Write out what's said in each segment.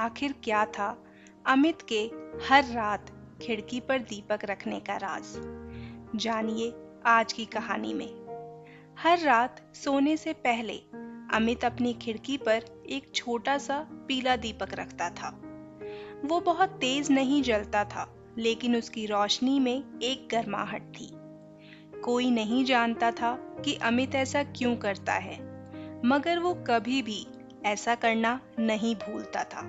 आखिर क्या था अमित के हर रात खिड़की पर दीपक रखने का राज? जानिए आज की कहानी में। हर रात सोने से पहले अमित अपनी खिड़की पर एक छोटा सा पीला दीपक रखता था। वो बहुत तेज नहीं जलता था, लेकिन उसकी रोशनी में एक गर्माहट थी। कोई नहीं जानता था कि अमित ऐसा क्यों करता है, मगर वो कभी भी ऐसा करना नहीं भूलता था।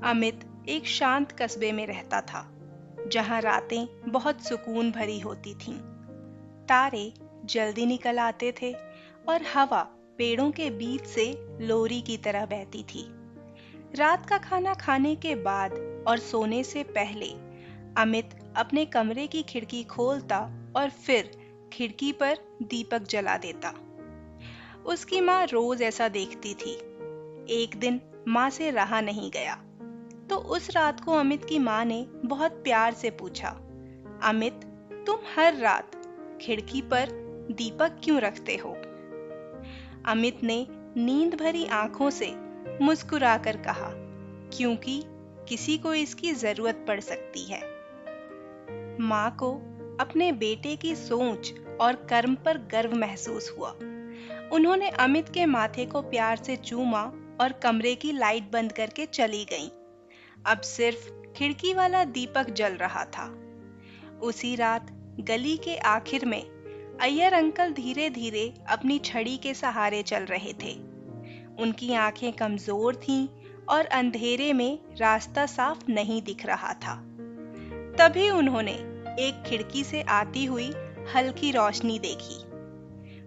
अमित एक शांत कस्बे में रहता था, जहां रातें बहुत सुकून भरी होती थीं। तारे जल्दी निकल आते थे और हवा पेड़ों के बीच से लोरी की तरह बहती थी। रात का खाना खाने के बाद और सोने से पहले अमित अपने कमरे की खिड़की खोलता और फिर खिड़की पर दीपक जला देता। उसकी माँ रोज ऐसा देखती थी। एक दिन माँ से रहा नहीं गया, तो उस रात को अमित की माँ ने बहुत प्यार से पूछा, अमित, तुम हर रात खिड़की पर दीपक क्यों रखते हो? अमित ने नींद भरी आंखों से मुस्कुराकर कहा, क्योंकि किसी को इसकी जरूरत पड़ सकती है। माँ को अपने बेटे की सोच और कर्म पर गर्व महसूस हुआ। उन्होंने अमित के माथे को प्यार से चूमा और कमरे की लाइट बंद करके चली गईं। अब सिर्फ खिड़की वाला दीपक जल रहा था। उसी रात गली के आखिर में अय्यर अंकल धीरे धीरे अपनी छड़ी के सहारे चल रहे थे। उनकी आंखें कमजोर थीं और अंधेरे में रास्ता साफ नहीं दिख रहा था। तभी उन्होंने एक खिड़की से आती हुई हल्की रोशनी देखी।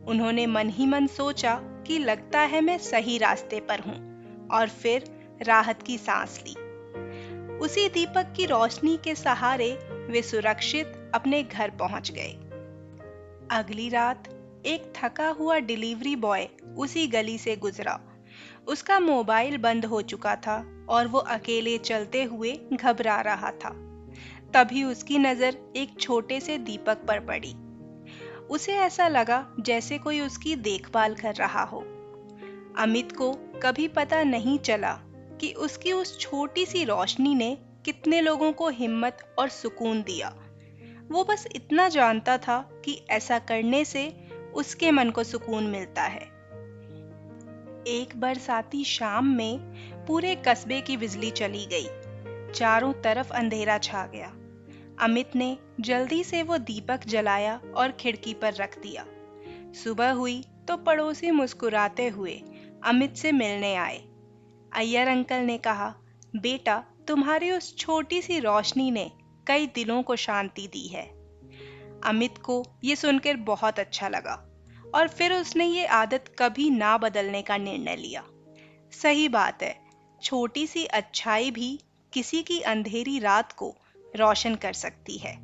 उन्होंने मन ही मन सोचा कि लगता है मैं सही रास्ते पर हूं, और फिर राहत की सांस ली। उसी दीपक की रोशनी के सहारे वे सुरक्षित अपने घर पहुंच गए। अगली रात एक थका हुआ डिलीवरी बॉय उसी गली से गुजरा। उसका मोबाइल बंद हो चुका था और वो अकेले चलते हुए घबरा रहा था। तभी उसकी नजर एक छोटे से दीपक पर पड़ी। उसे ऐसा लगा जैसे कोई उसकी देखभाल कर रहा हो। अमित को कभी पता नहीं चला कि उसकी उस छोटी सी रोशनी ने कितने लोगों को हिम्मत और सुकून दिया। वो बस इतना जानता था कि ऐसा करने से उसके मन को सुकून मिलता है। एक बरसाती शाम में पूरे कस्बे की बिजली चली गई। चारों तरफ अंधेरा छा गया। अमित ने जल्दी से वो दीपक जलाया और खिड़की पर रख दिया। सुबह हुई तो पड़ोसी मुस्कुराते हुए अमित से मिलने आए। अय्यर अंकल ने कहा, बेटा, तुम्हारी उस छोटी सी रोशनी ने कई दिलों को शांति दी है। अमित को ये सुनकर बहुत अच्छा लगा और फिर उसने ये आदत कभी ना बदलने का निर्णय लिया। सही बात है, छोटी सी अच्छाई भी किसी की अंधेरी रात को रोशन कर सकती है।